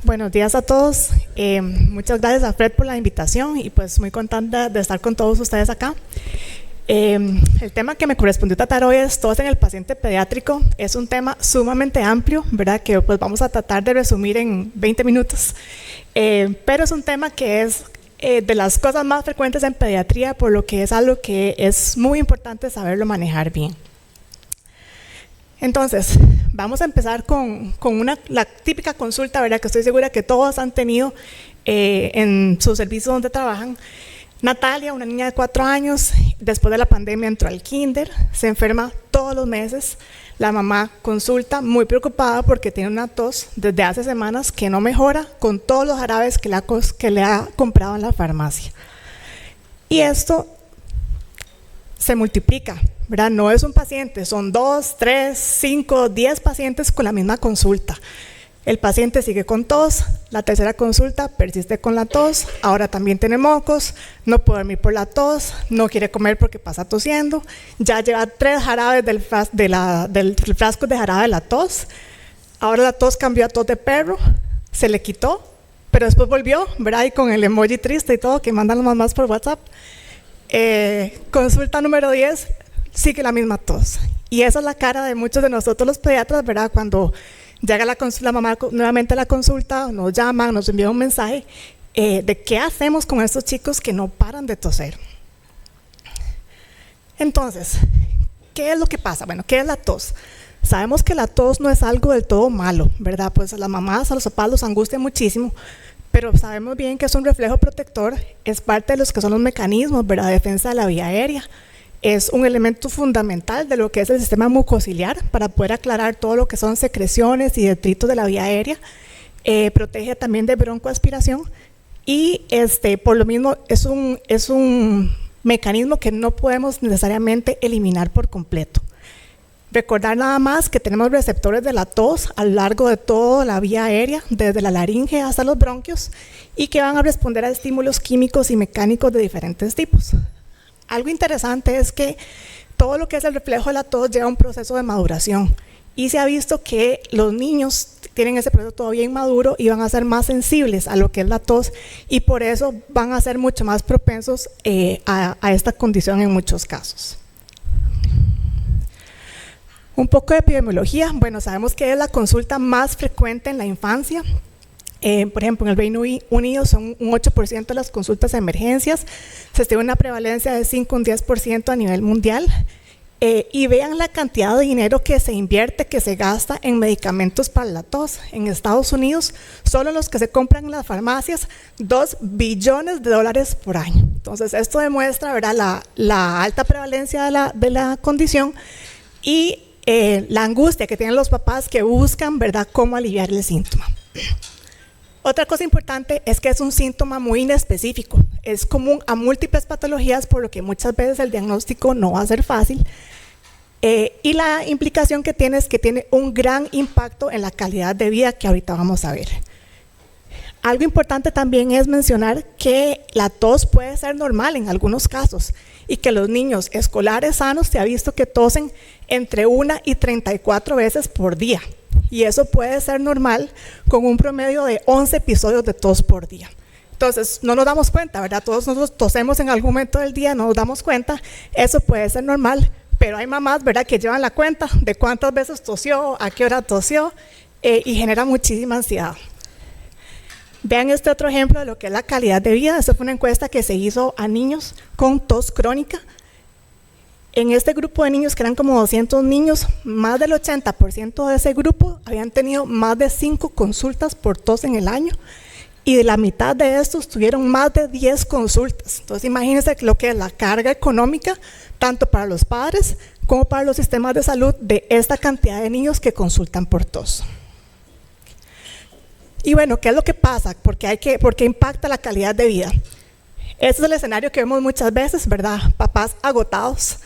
Buenos días a todos. Muchas gracias a Fred por la invitación y pues muy contenta de estar con todos ustedes acá. El tema que me correspondió tratar hoy es tos en el paciente pediátrico. Es un tema sumamente amplio, ¿verdad? Que pues vamos a tratar de resumir en 20 minutos. Pero es un tema que es de las cosas más frecuentes en pediatría, por lo que es algo que es muy importante saberlo manejar bien. Entonces, vamos a empezar con la típica consulta, ¿verdad? Que estoy segura que todos han tenido en su servicio donde trabajan. Natalia, una niña de 4 años, después de la pandemia entró al kinder, se enferma todos los meses. La mamá consulta muy preocupada porque tiene una tos desde hace semanas que no mejora con todos los jarabes que le ha comprado en la farmacia. Y esto se multiplica, ¿verdad? No es un paciente, son 2, 3, 5, 10 pacientes con la misma consulta. El paciente sigue con tos, la tercera consulta persiste con la tos, ahora también tiene mocos, no puede dormir por la tos, no quiere comer porque pasa tosiendo, ya lleva 3 jarabes del frasco de jarabe de la tos, ahora la tos cambió a tos de perro, se le quitó, pero después volvió, ¿verdad? Y con el emoji triste y todo que mandan las mamás por WhatsApp. Consulta número 10, sigue la misma tos. Y esa es la cara de muchos de nosotros los pediatras, ¿verdad? Cuando llega la mamá nuevamente a la consulta, nos llaman, nos envían un mensaje de qué hacemos con estos chicos que no paran de toser. Entonces, ¿qué es lo que pasa? Bueno, ¿qué es la tos? Sabemos que la tos no es algo del todo malo, ¿verdad? Pues a las mamás, a los papás los angustia muchísimo, pero sabemos bien que es un reflejo protector, es parte de los que son los mecanismos, ¿verdad? De defensa de la vía aérea. Es un elemento fundamental de lo que es el sistema mucociliar para poder aclarar todo lo que son secreciones y detritos de la vía aérea. Protege también de broncoaspiración y por lo mismo es un mecanismo que no podemos necesariamente eliminar por completo. Recordar nada más que tenemos receptores de la tos a lo largo de toda la vía aérea, desde la laringe hasta los bronquios, y que van a responder a estímulos químicos y mecánicos de diferentes tipos. Algo interesante es que todo lo que es el reflejo de la tos lleva un proceso de maduración y se ha visto que los niños tienen ese proceso todavía inmaduro y van a ser más sensibles a lo que es la tos y por eso van a ser mucho más propensos a esta condición en muchos casos. Un poco de epidemiología. Bueno, sabemos que es la consulta más frecuente en la infancia. Por ejemplo, en el Reino Unido son un 8% de las consultas de emergencias, se estima una prevalencia de 5 a un 10% a nivel mundial, y vean la cantidad de dinero que se invierte, que se gasta en medicamentos para la tos. En Estados Unidos, solo los que se compran en las farmacias, $2 billones por año. Entonces, esto demuestra, ¿verdad?, la alta prevalencia de la condición y la angustia que tienen los papás que buscan, ¿verdad?, cómo aliviar el síntoma. Otra cosa importante es que es un síntoma muy inespecífico, es común a múltiples patologías, por lo que muchas veces el diagnóstico no va a ser fácil, y la implicación que tiene es que tiene un gran impacto en la calidad de vida que ahorita vamos a ver. Algo importante también es mencionar que la tos puede ser normal en algunos casos y que los niños escolares sanos se ha visto que tosen entre 1 y 34 veces por día. Y eso puede ser normal con un promedio de 11 episodios de tos por día. Entonces, no nos damos cuenta, ¿verdad? Todos nosotros tosemos en algún momento del día, no nos damos cuenta, eso puede ser normal, pero hay mamás, ¿verdad?, que llevan la cuenta de cuántas veces tosió, a qué hora tosió, y genera muchísima ansiedad. Vean este otro ejemplo de lo que es la calidad de vida. Esta fue una encuesta que se hizo a niños con tos crónica. En este grupo de niños, que eran como 200 niños, más del 80% de ese grupo habían tenido más de 5 consultas por tos en el año y de la mitad de estos tuvieron más de 10 consultas. Entonces imagínense lo que es la carga económica, tanto para los padres como para los sistemas de salud de esta cantidad de niños que consultan por tos. Y bueno, ¿qué es lo que pasa? ¿Por qué impacta la calidad de vida? Este es el escenario que vemos muchas veces, ¿verdad? Papás agotados.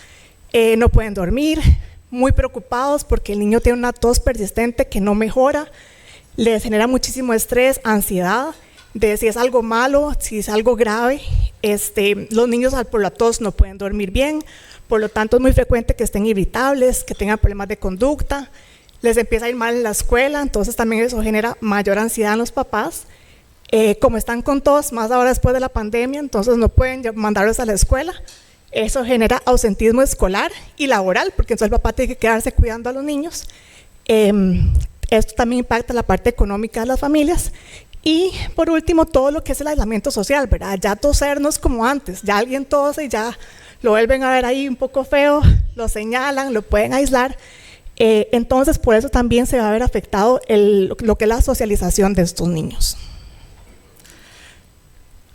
No pueden dormir, muy preocupados porque el niño tiene una tos persistente que no mejora, les genera muchísimo estrés, ansiedad, de si es algo malo, si es algo grave. Los niños por la tos no pueden dormir bien, por lo tanto es muy frecuente que estén irritables, que tengan problemas de conducta, les empieza a ir mal en la escuela, entonces también eso genera mayor ansiedad en los papás. Como están con tos, más ahora después de la pandemia, entonces no pueden mandarlos a la escuela. Eso genera ausentismo escolar y laboral, porque entonces el papá tiene que quedarse cuidando a los niños. Esto también impacta la parte económica de las familias. Y por último, todo lo que es el aislamiento social, ¿verdad? Ya toser no es como antes, ya alguien tose y ya lo vuelven a ver ahí un poco feo, lo señalan, lo pueden aislar. Entonces, por eso también se va a ver afectado lo que es la socialización de estos niños.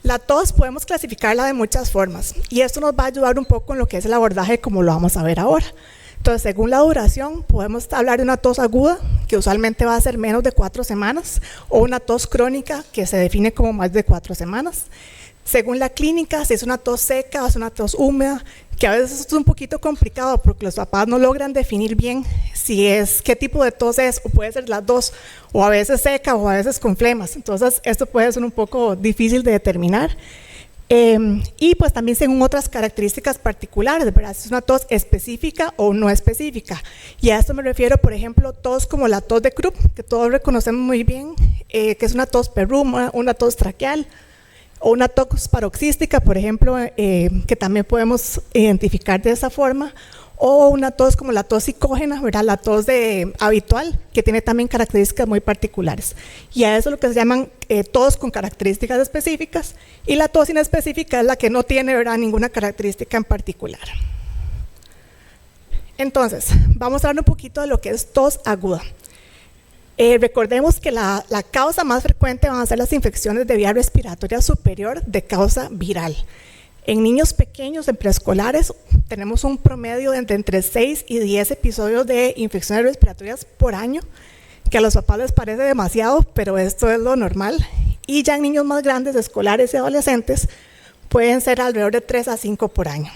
La tos podemos clasificarla de muchas formas y esto nos va a ayudar un poco en lo que es el abordaje como lo vamos a ver ahora. Entonces, según la duración, podemos hablar de una tos aguda, que usualmente va a ser menos de 4 semanas, o una tos crónica, que se define como más de 4 semanas. Según la clínica, si es una tos seca o es una tos húmeda, que a veces esto es un poquito complicado porque los papás no logran definir bien qué tipo de tos es, o puede ser las dos, o a veces seca o a veces con flemas. Entonces, esto puede ser un poco difícil de determinar. Y pues también según otras características particulares, ¿verdad? Si es una tos específica o no específica. Y a esto me refiero, por ejemplo, tos como la tos de Krupp, que todos reconocemos muy bien, que es una tos perruma, una tos traqueal, o una tos paroxística, por ejemplo, que también podemos identificar de esa forma, o una tos como la tos psicógena, ¿verdad? La tos habitual, que tiene también características muy particulares. Y a eso es lo que se llaman tos con características específicas, y la tos inespecífica es la que no tiene, ¿verdad?, ninguna característica en particular. Entonces, vamos a hablar un poquito de lo que es tos aguda. Recordemos que la causa más frecuente van a ser las infecciones de vía respiratoria superior de causa viral. En niños pequeños, en preescolares, tenemos un promedio de entre 6 y 10 episodios de infecciones respiratorias por año, que a los papás les parece demasiado, pero esto es lo normal. Y ya en niños más grandes, escolares y adolescentes, pueden ser alrededor de 3 a 5 por año.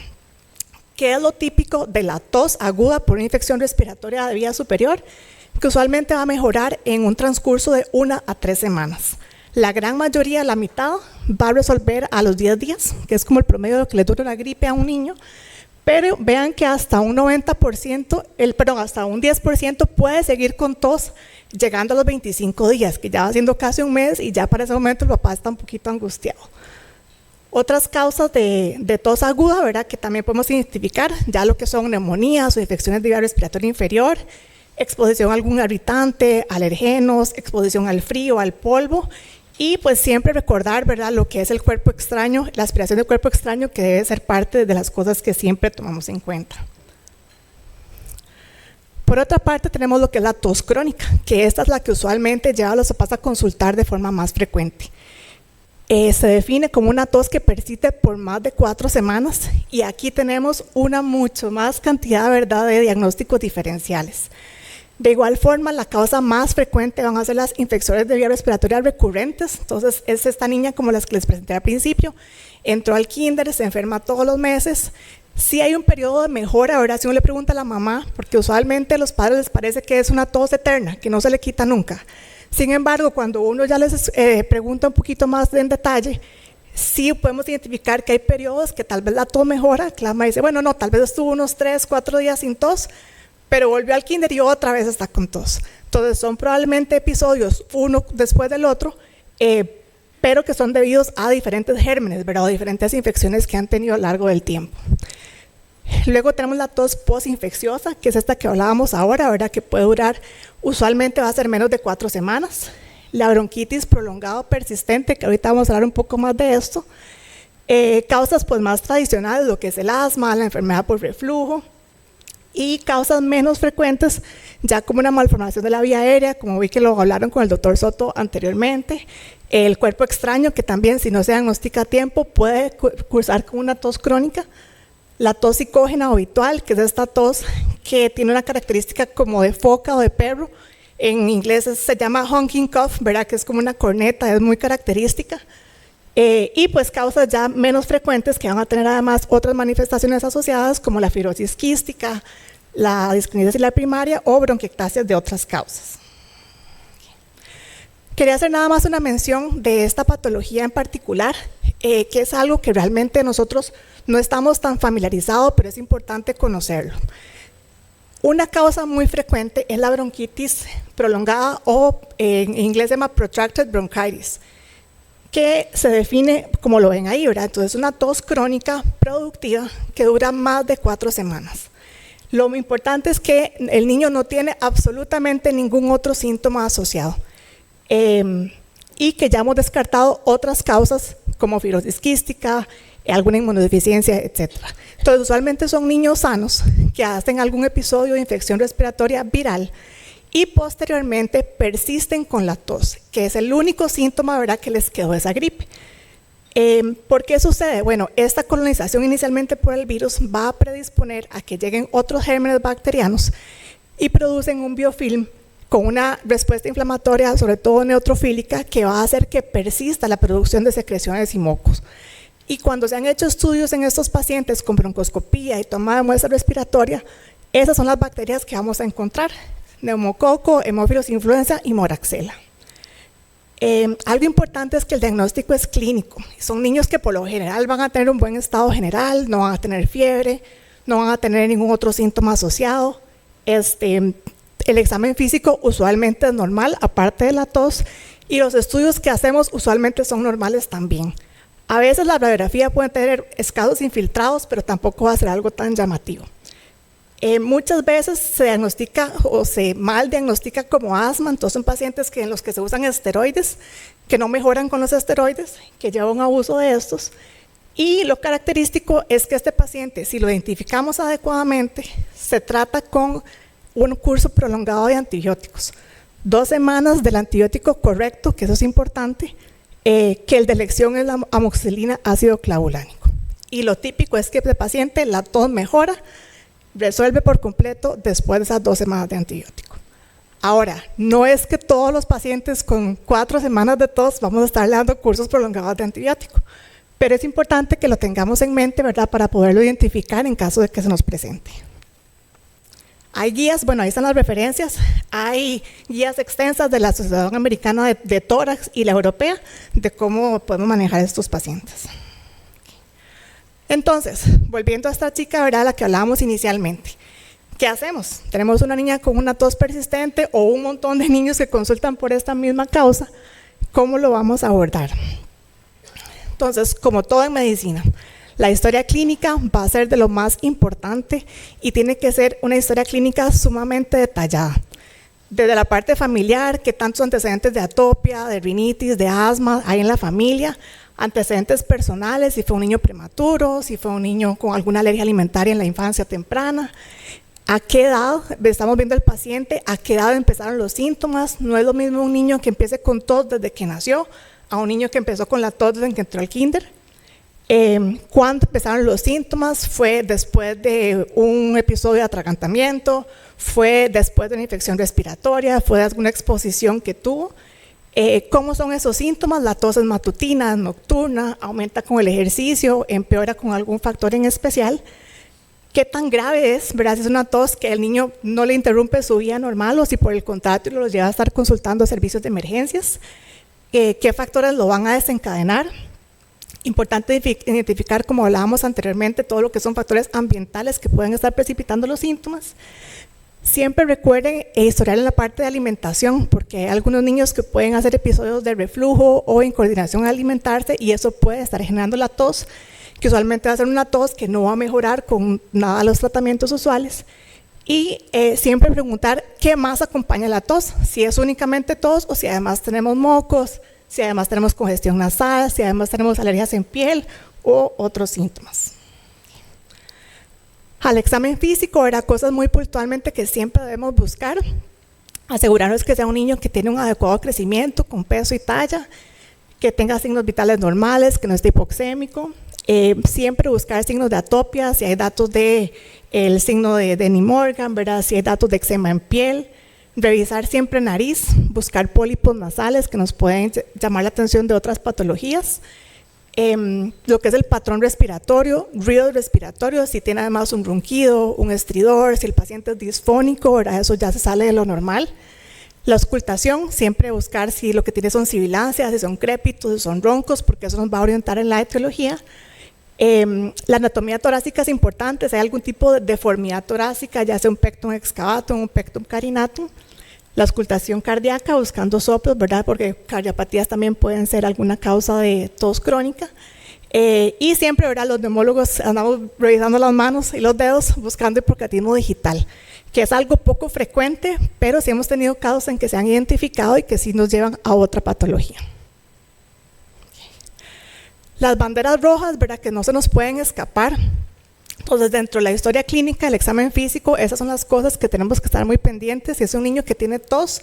¿Qué es lo típico de la tos aguda por una infección respiratoria de vía superior? Que usualmente va a mejorar en un transcurso de 1 a 3 semanas. La gran mayoría, la mitad, va a resolver a los 10 días, que es como el promedio de lo que le dura una gripe a un niño, pero vean que hasta un 90%, hasta un 10% puede seguir con tos llegando a los 25 días, que ya va siendo casi un mes y ya para ese momento el papá está un poquito angustiado. Otras causas de tos aguda, ¿verdad?, que también podemos identificar, ya lo que son neumonías o infecciones de vía respiratoria inferior, exposición a algún irritante, alergenos, exposición al frío, al polvo, y pues siempre recordar, ¿verdad?, lo que es el cuerpo extraño, la aspiración del cuerpo extraño, que debe ser parte de las cosas que siempre tomamos en cuenta. Por otra parte, tenemos lo que es la tos crónica, que esta es la que usualmente lleva a los papás a consultar de forma más frecuente. Se define como una tos que persiste por más de 4 semanas, y aquí tenemos una mucho más cantidad, ¿verdad?, de diagnósticos diferenciales. De igual forma, la causa más frecuente van a ser las infecciones de vía respiratoria recurrentes. Entonces, es esta niña como las que les presenté al principio, entró al kinder, se enferma todos los meses. Sí hay un periodo de mejora, ¿verdad? Si uno le pregunta a la mamá, porque usualmente a los padres les parece que es una tos eterna, que no se le quita nunca. Sin embargo, cuando uno ya les pregunta un poquito más en detalle, sí podemos identificar que hay periodos que tal vez la tos mejora, que la mamá dice, bueno, no, tal vez estuvo unos 3, 4 días sin tos, pero volvió al kinder y otra vez está con tos. Entonces son probablemente episodios uno después del otro, pero que son debidos a diferentes gérmenes, ¿verdad?, o diferentes infecciones que han tenido a lo largo del tiempo. Luego tenemos la tos postinfecciosa, que es esta que hablábamos ahora, ¿verdad?, que puede durar, usualmente va a ser menos de 4 semanas. La bronquitis prolongada o persistente, que ahorita vamos a hablar un poco más de esto. Causas pues más tradicionales, lo que es el asma, la enfermedad por reflujo. Y causas menos frecuentes, ya como una malformación de la vía aérea, como vi que lo hablaron con el doctor Soto anteriormente, el cuerpo extraño, que también si no se diagnostica a tiempo puede cursar con una tos crónica, la tos psicógena o habitual, que es esta tos que tiene una característica como de foca o de perro, en inglés se llama honking cough, ¿verdad?, que es como una corneta, es muy característica. Y pues causas ya menos frecuentes que van a tener además otras manifestaciones asociadas como la fibrosis quística, la disquinesia celular primaria o bronquiectasias de otras causas. Quería hacer nada más una mención de esta patología en particular, que es algo que realmente nosotros no estamos tan familiarizados, pero es importante conocerlo. Una causa muy frecuente es la bronquitis prolongada o en inglés se llama protracted bronchitis, que se define como lo ven ahí, ¿verdad? Entonces, una tos crónica productiva que dura más de 4 semanas. Lo muy importante es que el niño no tiene absolutamente ningún otro síntoma asociado y que ya hemos descartado otras causas como fibrosis quística, alguna inmunodeficiencia, etc. Entonces, usualmente son niños sanos que hacen algún episodio de infección respiratoria viral y posteriormente persisten con la tos, que es el único síntoma, ¿verdad?, que les quedó esa gripe. ¿Por qué sucede? Bueno, esta colonización inicialmente por el virus va a predisponer a que lleguen otros gérmenes bacterianos y producen un biofilm con una respuesta inflamatoria, sobre todo neutrofílica, que va a hacer que persista la producción de secreciones y mocos. Y cuando se han hecho estudios en estos pacientes con broncoscopía y toma de muestra respiratoria, esas son las bacterias que vamos a encontrar: neumococo, hemófilos influenza y moraxella. Algo importante es que el diagnóstico es clínico. Son niños que por lo general van a tener un buen estado general, no van a tener fiebre, no van a tener ningún otro síntoma asociado. El examen físico usualmente es normal, aparte de la tos, y los estudios que hacemos usualmente son normales también. A veces la radiografía puede tener escasos infiltrados, pero tampoco va a ser algo tan llamativo. Muchas veces se diagnostica o se mal diagnostica como asma, entonces son pacientes en los que se usan esteroides, que no mejoran con los esteroides, que llevan abuso de estos. Y lo característico es que este paciente, si lo identificamos adecuadamente, se trata con un curso prolongado de antibióticos. 2 semanas del antibiótico correcto, que eso es importante, que el de elección es la amoxicilina ácido clavulánico. Y lo típico es que el paciente, la tos mejora, resuelve por completo después de esas 2 semanas de antibiótico. Ahora, no es que todos los pacientes con 4 semanas de tos vamos a estarle dando cursos prolongados de antibiótico, pero es importante que lo tengamos en mente, ¿verdad?, para poderlo identificar en caso de que se nos presente. Hay guías, bueno, ahí están las referencias, hay guías extensas de la Asociación Americana de Tórax y la Europea de cómo podemos manejar estos pacientes. Entonces, volviendo a esta chica, ¿verdad?, la que hablábamos inicialmente, ¿qué hacemos? Tenemos una niña con una tos persistente o un montón de niños que consultan por esta misma causa. ¿Cómo lo vamos a abordar? Entonces, como todo en medicina, la historia clínica va a ser de lo más importante y tiene que ser una historia clínica sumamente detallada. Desde la parte familiar, qué tantos antecedentes de atopia, de rinitis, de asma hay en la familia, antecedentes personales, si fue un niño prematuro, si fue un niño con alguna alergia alimentaria en la infancia temprana, a qué edad estamos viendo el paciente, a qué edad empezaron los síntomas. No es lo mismo un niño que empiece con tos desde que nació a un niño que empezó con la tos desde que entró al kinder. ¿Cuándo empezaron los síntomas? ¿Fue después de un episodio de atragantamiento? ¿Fue después de una infección respiratoria? ¿Fue de alguna exposición que tuvo? ¿Cómo son esos síntomas? La tos es matutina, es nocturna, aumenta con el ejercicio, empeora con algún factor en especial. ¿Qué tan grave es? ¿Verdad? Si es una tos que el niño no le interrumpe su vida normal o si por el contrario los lleva a estar consultando servicios de emergencias. ¿Qué factores lo van a desencadenar? Importante identificar, como hablábamos anteriormente, todo lo que son factores ambientales que pueden estar precipitando los síntomas. Siempre recuerden historial en la parte de alimentación, porque hay algunos niños que pueden hacer episodios de reflujo o incoordinación al alimentarse y eso puede estar generando la tos, que usualmente va a ser una tos que no va a mejorar con nada de los tratamientos usuales. Y siempre preguntar qué más acompaña la tos, si es únicamente tos o si además tenemos mocos, si además tenemos congestión nasal, si además tenemos alergias en piel o otros síntomas. Al examen físico, era cosas muy puntualmente que siempre debemos buscar. Asegurarnos que sea un niño que tiene un adecuado crecimiento, con peso y talla, que tenga signos vitales normales, que no esté hipoxémico. Siempre buscar signos de atopia, si hay datos del signo de Denny Morgan, ¿verdad?, si hay datos de eczema en piel. Revisar siempre nariz, buscar pólipos nasales que nos pueden llamar la atención de otras patologías. Lo que es el patrón respiratorio, ruido respiratorio, si tiene además un ronquido, un estridor, si el paciente es disfónico, ¿verdad?, eso ya se sale de lo normal. La auscultación, siempre buscar si lo que tiene son sibilancias, si son crépitos, si son roncos, porque eso nos va a orientar en la etiología. La anatomía torácica es importante, si hay algún tipo de deformidad torácica, ya sea un pectum excavatum, un pectum carinatum. La auscultación cardíaca, buscando soplos, ¿verdad? Porque cardiopatías también pueden ser alguna causa de tos crónica. Y siempre, ¿verdad? Los neumólogos andamos revisando las manos y los dedos buscando hipocratismo digital, que es algo poco frecuente, pero sí hemos tenido casos en que se han identificado y que sí nos llevan a otra patología. Las banderas rojas, ¿verdad? Que no se nos pueden escapar. Entonces, dentro de la historia clínica, el examen físico, esas son las cosas que tenemos que estar muy pendientes. Si es un niño que tiene tos,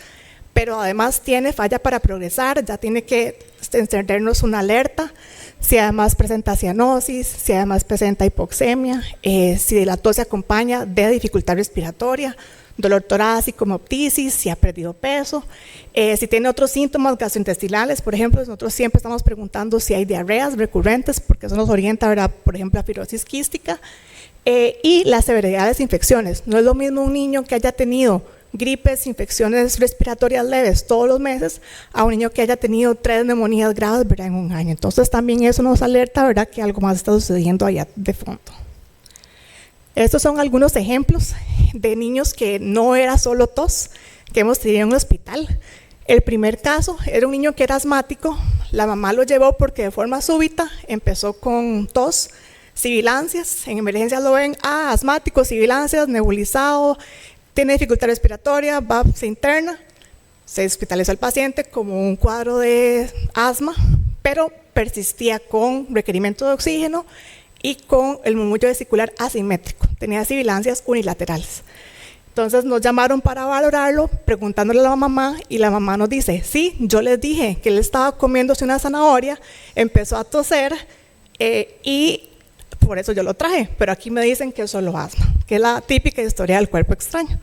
pero además tiene falla para progresar, ya tiene que encendernos una alerta. Si además presenta cianosis, si además presenta hipoxemia, si la tos se acompaña de dificultad respiratoria, dolor torácico, hemoptisis, si ha perdido peso, si tiene otros síntomas gastrointestinales, por ejemplo, nosotros siempre estamos preguntando si hay diarreas recurrentes, porque eso nos orienta, ¿verdad? Por ejemplo, a fibrosis quística, y la severidad de las infecciones. No es lo mismo un niño que haya tenido gripes, infecciones respiratorias leves todos los meses, a un niño que haya tenido 3 neumonías graves, ¿verdad? En un año. Entonces también eso nos alerta, ¿verdad? Que algo más está sucediendo allá de fondo. Estos son algunos ejemplos de niños que no era solo tos, que hemos tenido en un hospital. El primer caso era un niño que era asmático, la mamá lo llevó porque de forma súbita empezó con tos, sibilancias, en emergencias lo ven, asmático, sibilancias, nebulizado, tiene dificultad respiratoria, se interna, se hospitalizó al paciente como un cuadro de asma, pero persistía con requerimiento de oxígeno y con el murmullo vesicular asimétrico, tenía sibilancias unilaterales. Entonces nos llamaron para valorarlo, preguntándole a la mamá, y la mamá nos dice, sí, yo les dije que él estaba comiéndose una zanahoria, empezó a toser y por eso yo lo traje, pero aquí me dicen que es solo asma, que es la típica historia del cuerpo extraño.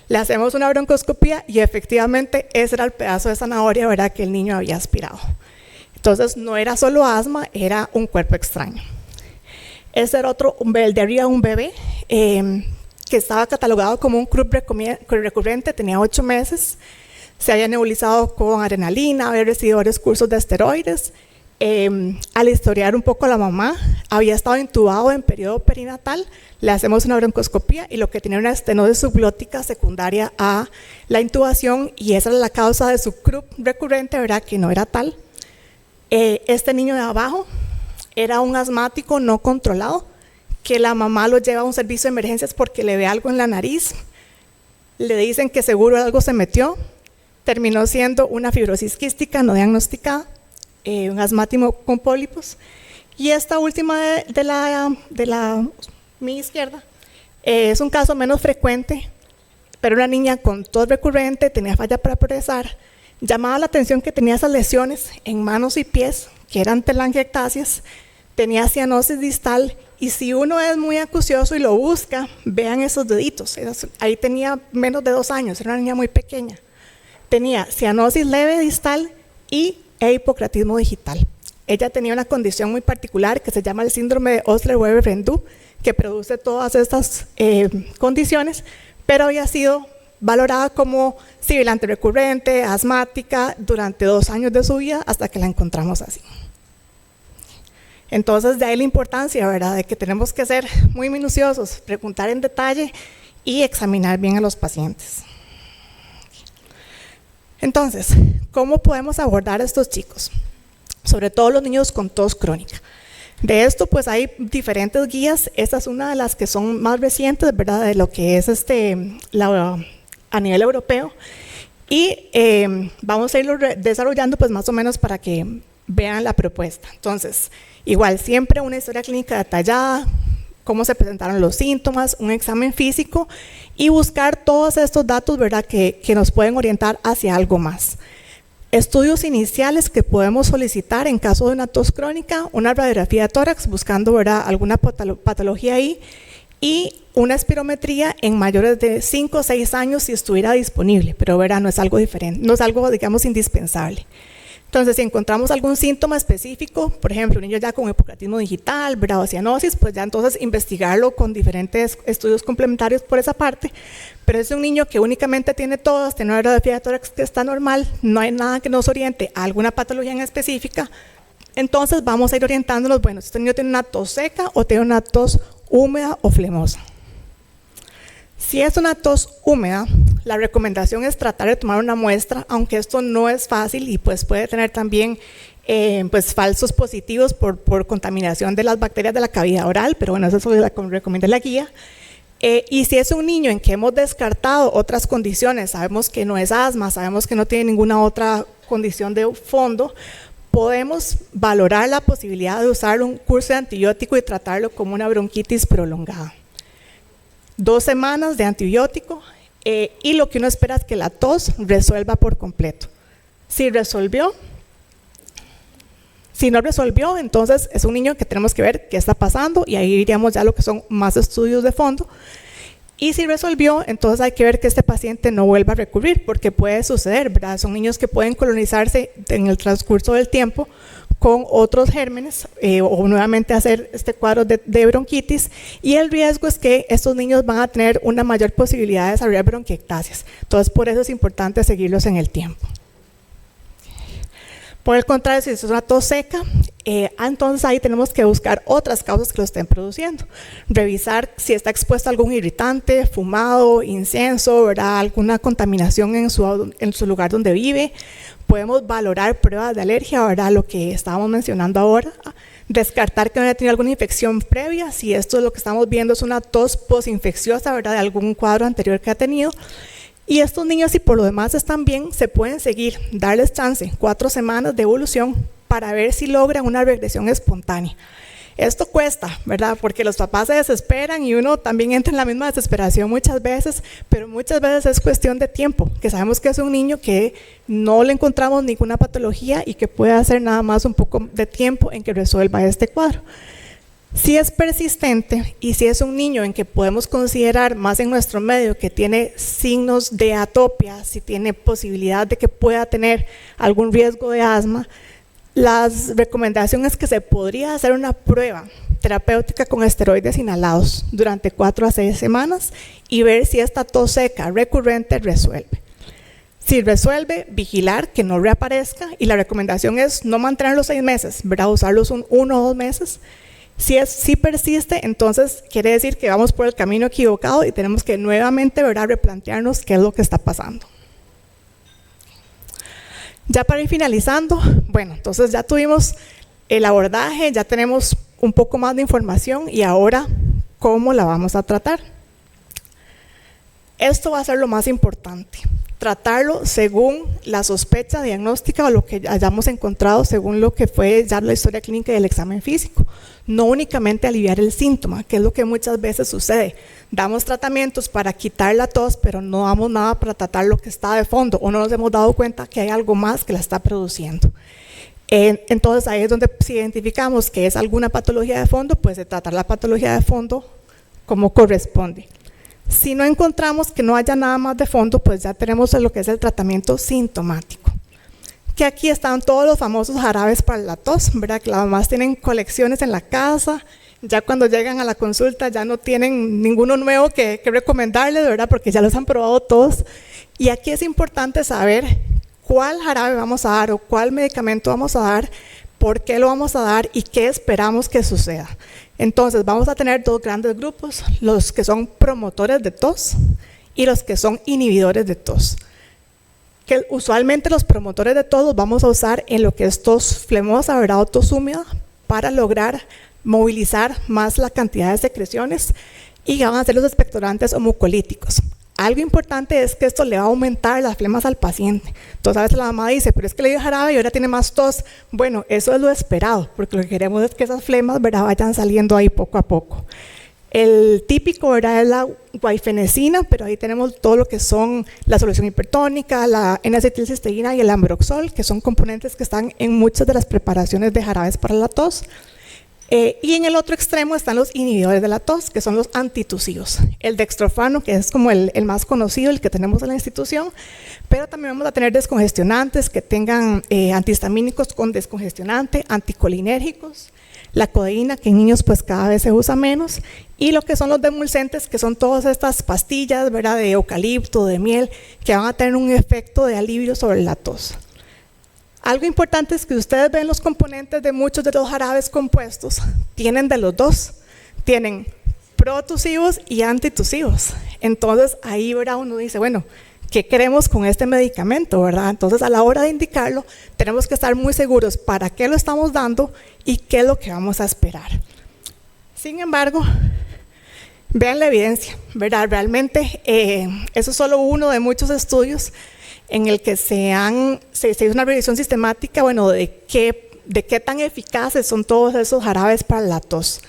Le hacemos una broncoscopía y efectivamente ese era el pedazo de zanahoria, ¿verdad?, que el niño había aspirado. Entonces no era solo asma, era un cuerpo extraño. Ese era otro, el de arriba, un bebé que estaba catalogado como un CRUP recurrente, tenía 8 meses, se había nebulizado con adrenalina, había recibido varios cursos de esteroides. Al historiar un poco a la mamá, había estado intubado en periodo perinatal, le hacemos una broncoscopía y lo que tenía una estenosis subglótica secundaria a la intubación, y esa era la causa de su CRUP recurrente, ¿verdad?, que no era tal. Este niño de abajo era un asmático no controlado, que la mamá lo lleva a un servicio de emergencias porque le ve algo en la nariz, le dicen que seguro algo se metió, terminó siendo una fibrosis quística no diagnosticada, un asmático con pólipos. Y esta última de mi izquierda es un caso menos frecuente, pero una niña con tos recurrente, tenía falla para progresar, llamaba la atención que tenía esas lesiones en manos y pies, que eran telangiectasias, tenía cianosis distal, y si uno es muy acucioso y lo busca, vean esos deditos, ahí tenía menos de 2 años, era una niña muy pequeña, tenía cianosis leve distal e hipocratismo digital. Ella tenía una condición muy particular que se llama el síndrome de Osler-Weber-Rendu, que produce todas estas condiciones, pero había sido valorada como sibilante recurrente, asmática, durante 2 años de su vida, hasta que la encontramos así. Entonces, de ahí la importancia, ¿verdad?, de que tenemos que ser muy minuciosos, preguntar en detalle y examinar bien a los pacientes. Entonces, ¿cómo podemos abordar a estos chicos? Sobre todo los niños con tos crónica. De esto, pues hay diferentes guías. Esta es una de las que son más recientes, ¿verdad?, de lo que es a nivel europeo. Y vamos a irlo desarrollando, pues más o menos para que vean la propuesta. Entonces, igual, siempre una historia clínica detallada, cómo se presentaron los síntomas, un examen físico y buscar todos estos datos, ¿verdad?, que nos pueden orientar hacia algo más. Estudios iniciales que podemos solicitar en caso de una tos crónica, una radiografía de tórax buscando, ¿verdad?, alguna patología ahí, y una espirometría en mayores de 5 o 6 años si estuviera disponible, pero ¿verdad?, no es algo diferente, no es algo, digamos, indispensable. Entonces, si encontramos algún síntoma específico, por ejemplo, un niño ya con hipocratismo digital, ¿verdad?, o cianosis, pues ya entonces investigarlo con diferentes estudios complementarios por esa parte. Pero es un niño que únicamente tiene tos, tiene una radiografía de tórax que está normal, no hay nada que nos oriente a alguna patología en específica, Entonces vamos a ir orientándonos, bueno, si este niño tiene una tos seca o tiene una tos húmeda o flemosa. Si es una tos húmeda, la recomendación es tratar de tomar una muestra, aunque esto no es fácil y pues puede tener también pues falsos positivos por contaminación de las bacterias de la cavidad oral, pero bueno, eso es lo que recomienda la guía. Y si es un niño en que hemos descartado otras condiciones, sabemos que no es asma, sabemos que no tiene ninguna otra condición de fondo, podemos valorar la posibilidad de usar un curso de antibiótico y tratarlo como una bronquitis prolongada. 2 semanas de antibiótico y lo que uno espera es que la tos resuelva por completo. Si no resolvió, entonces es un niño que tenemos que ver qué está pasando y ahí iríamos ya a lo que son más estudios de fondo. Y si resolvió, entonces hay que ver que este paciente no vuelva a recurrir, porque puede suceder, ¿verdad? Son niños que pueden colonizarse en el transcurso del tiempo con otros gérmenes o nuevamente hacer este cuadro de bronquitis, y el riesgo es que estos niños van a tener una mayor posibilidad de desarrollar bronquiectasias. Entonces, por eso es importante seguirlos en el tiempo. Por el contrario, si es una tos seca, entonces ahí tenemos que buscar otras causas que lo estén produciendo. Revisar si está expuesto a algún irritante, fumado, incienso, ¿verdad? Alguna contaminación en su lugar donde vive. Podemos valorar pruebas de alergia, ¿verdad? Lo que estábamos mencionando ahora. Descartar que no haya tenido alguna infección previa, si esto es lo que estamos viendo es una tos posinfecciosa, ¿verdad? De algún cuadro anterior que ha tenido. Y estos niños, si por lo demás están bien, se pueden seguir, darles chance, 4 semanas de evolución para ver si logran una regresión espontánea. Esto cuesta, ¿verdad? Porque los papás se desesperan y uno también entra en la misma desesperación muchas veces, pero muchas veces es cuestión de tiempo, que sabemos que es un niño que no le encontramos ninguna patología y que puede hacer nada más un poco de tiempo en que resuelva este cuadro. Si es persistente y si es un niño en que podemos considerar más en nuestro medio que tiene signos de atopia, si tiene posibilidad de que pueda tener algún riesgo de asma, las recomendaciones es que se podría hacer una prueba terapéutica con esteroides inhalados durante 4 a 6 semanas y ver si esta tos seca recurrente resuelve. Si resuelve, vigilar que no reaparezca, y la recomendación es no mantenerlos 6 meses, ¿verdad? Usarlos 1 o 2 meses. Si persiste, entonces quiere decir que vamos por el camino equivocado y tenemos que nuevamente, ¿verdad?, replantearnos qué es lo que está pasando. Ya para ir finalizando, bueno, entonces ya tuvimos el abordaje, ya tenemos un poco más de información y ahora, ¿cómo la vamos a tratar? Esto va a ser lo más importante. Tratarlo según la sospecha diagnóstica o lo que hayamos encontrado según lo que fue ya la historia clínica del examen físico. No únicamente aliviar el síntoma, que es lo que muchas veces sucede. Damos tratamientos para quitar la tos, pero no damos nada para tratar lo que está de fondo, o no nos hemos dado cuenta que hay algo más que la está produciendo. Entonces ahí es donde si identificamos que es alguna patología de fondo, pues de tratar la patología de fondo como corresponde. Si no encontramos que no haya nada más de fondo, pues ya tenemos lo que es el tratamiento sintomático. Que aquí están todos los famosos jarabes para la tos, ¿verdad? Que las mamás tienen colecciones en la casa, ya cuando llegan a la consulta ya no tienen ninguno nuevo que recomendarles, ¿verdad? Porque ya los han probado todos. Y aquí es importante saber cuál jarabe vamos a dar o cuál medicamento vamos a dar, por qué lo vamos a dar y qué esperamos que suceda. Entonces vamos a tener 2 grandes grupos, los que son promotores de tos y los que son inhibidores de tos. Que usualmente los promotores de tos los vamos a usar en lo que es tos flemosa, ¿verdad?, o tos húmeda, para lograr movilizar más la cantidad de secreciones, y van a ser los expectorantes o mucolíticos. Algo importante es que esto le va a aumentar las flemas al paciente. Entonces a veces la mamá dice, pero es que le dio jarabe y ahora tiene más tos. Bueno, eso es lo esperado, porque lo que queremos es que esas flemas, ¿verdad?, vayan saliendo ahí poco a poco. El típico, ¿verdad?, es la guaifenesina, pero ahí tenemos todo lo que son la solución hipertónica, la N-acetilcisteína y el ambroxol, que son componentes que están en muchas de las preparaciones de jarabes para la tos. Y en el otro extremo están los inhibidores de la tos, que son los antitusivos. El dextrofano, que es como el más conocido, el que tenemos en la institución, pero también vamos a tener descongestionantes que tengan antihistamínicos con descongestionante, anticolinérgicos, la codeína, que en niños pues cada vez se usa menos, y lo que son los demulcentes, que son todas estas pastillas, ¿verdad?, de eucalipto, de miel, que van a tener un efecto de alivio sobre la tos. Algo importante es que ustedes ven los componentes de muchos de los jarabes compuestos, tienen de los dos, tienen protusivos y antitusivos. Entonces ahí, ¿verdad?, uno dice, bueno, ¿qué queremos con este medicamento, verdad? Entonces a la hora de indicarlo tenemos que estar muy seguros para qué lo estamos dando y qué es lo que vamos a esperar. Sin embargo, vean la evidencia, ¿verdad? Realmente eso es solo uno de muchos estudios en el que se hizo una revisión sistemática, bueno, de qué tan eficaces son todos esos jarabes para la tos.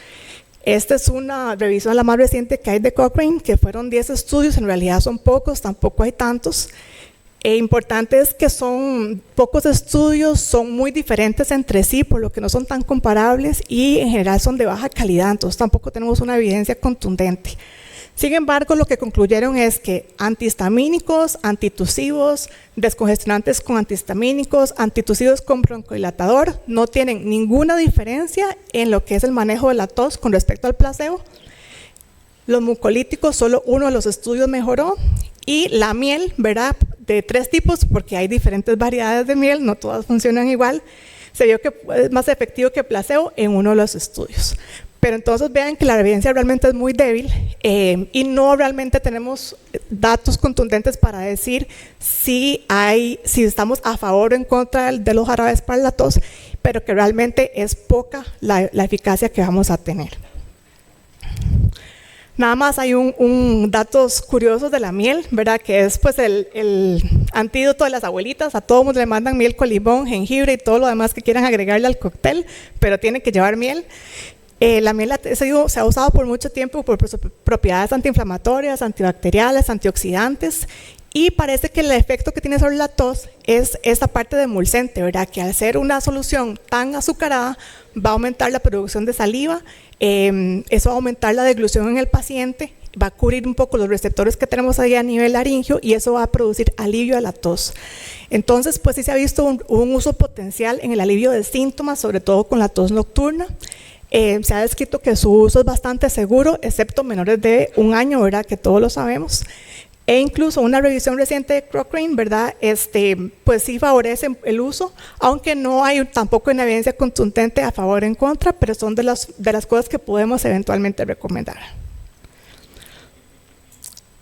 Esta es una revisión, la más reciente que hay de Cochrane, que fueron 10 estudios, en realidad son pocos, tampoco hay tantos. Importante es que son pocos estudios, son muy diferentes entre sí, por lo que no son tan comparables y en general son de baja calidad, entonces tampoco tenemos una evidencia contundente. Sin embargo, lo que concluyeron es que antihistamínicos, antitusivos, descongestionantes con antihistamínicos, antitusivos con broncodilatador no tienen ninguna diferencia en lo que es el manejo de la tos con respecto al placebo. Los mucolíticos, solo uno de los estudios mejoró, y la miel, ¿verdad?, de 3 tipos, porque hay diferentes variedades de miel, no todas funcionan igual, se vio que es más efectivo que placebo en uno de los estudios. Pero entonces vean que la evidencia realmente es muy débil y no realmente tenemos datos contundentes para decir si estamos a favor o en contra de los jarabes para la tos, pero que realmente es poca la eficacia que vamos a tener. Nada más hay datos curiosos de la miel, ¿verdad?, que es pues el antídoto de las abuelitas. A todo mundo le mandan miel con limón, jengibre y todo lo demás que quieran agregarle al cóctel, pero tiene que llevar miel. La miel se ha usado por mucho tiempo por propiedades antiinflamatorias, antibacteriales, antioxidantes, y parece que el efecto que tiene sobre la tos es esta parte de emulsante, ¿verdad?, que al ser una solución tan azucarada va a aumentar la producción de saliva, eso va a aumentar la deglución en el paciente, va a cubrir un poco los receptores que tenemos ahí a nivel laringio y eso va a producir alivio a la tos. Entonces, pues sí se ha visto un uso potencial en el alivio de síntomas, sobre todo con la tos nocturna. Se ha descrito que su uso es bastante seguro, excepto menores de 1 año, ¿verdad?, que todos lo sabemos. E incluso una revisión reciente de Cochrane, ¿verdad?, pues sí favorece el uso, aunque no hay tampoco una evidencia contundente a favor o en contra, pero son de las cosas que podemos eventualmente recomendar.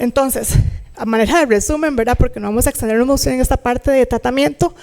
Entonces, a manera de resumen, ¿verdad?, porque no vamos a extendernos mucho en esta parte de tratamiento,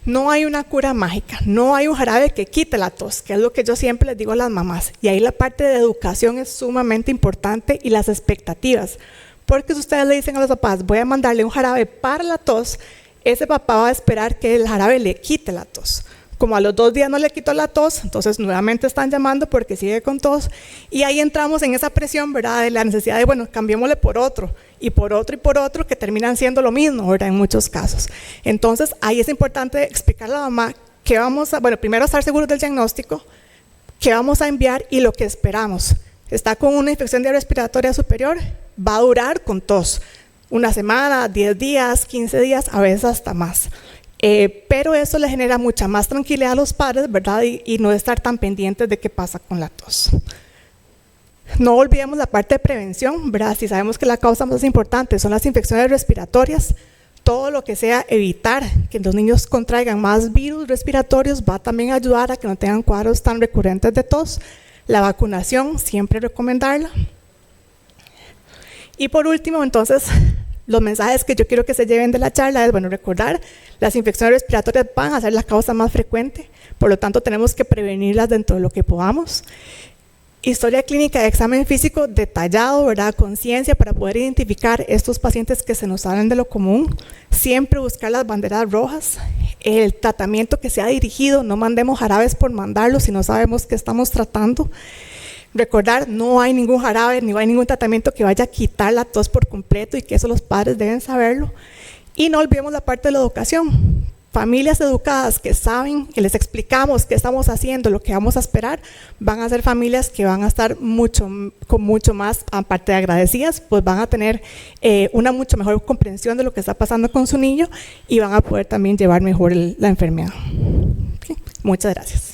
no hay una cura mágica, no hay un jarabe que quite la tos, que es lo que yo siempre les digo a las mamás. Y ahí la parte de educación es sumamente importante y las expectativas. Porque si ustedes le dicen a los papás, voy a mandarle un jarabe para la tos, ese papá va a esperar que el jarabe le quite la tos. Como a los 2 días no le quitó la tos, entonces nuevamente están llamando porque sigue con tos. Y ahí entramos en esa presión, ¿verdad?, de la necesidad de, bueno, cambiémosle por otro, y por otro, que terminan siendo lo mismo, ¿verdad?, en muchos casos. Entonces, ahí es importante explicarle a la mamá que primero estar seguros del diagnóstico, que vamos a enviar y lo que esperamos. Está con una infección de vía respiratoria superior, va a durar con tos 1 semana, 10 días, 15 días, a veces hasta más. Pero eso le genera mucha más tranquilidad a los padres, ¿verdad?, y no estar tan pendientes de qué pasa con la tos. No olvidemos la parte de prevención, ¿verdad? Si sabemos que la causa más importante son las infecciones respiratorias, todo lo que sea evitar que los niños contraigan más virus respiratorios va también a ayudar a que no tengan cuadros tan recurrentes de tos. La vacunación, siempre recomendarla. Y por último, entonces, los mensajes que yo quiero que se lleven de la charla es, bueno, recordar, las infecciones respiratorias van a ser la causa más frecuente, por lo tanto tenemos que prevenirlas dentro de lo que podamos. Historia clínica de examen físico detallado, ¿verdad?, conciencia para poder identificar estos pacientes que se nos salen de lo común, siempre buscar las banderas rojas, el tratamiento que sea dirigido, no mandemos jarabes por mandarlos si no sabemos qué estamos tratando. Recordar, no hay ningún jarabe, ni hay ningún tratamiento que vaya a quitar la tos por completo y que eso los padres deben saberlo. Y no olvidemos la parte de la educación. Familias educadas que saben, que les explicamos qué estamos haciendo, lo que vamos a esperar, van a ser familias que van a estar con mucho más, aparte de agradecidas, pues van a tener una mucho mejor comprensión de lo que está pasando con su niño y van a poder también llevar mejor la enfermedad. ¿Sí? Muchas gracias.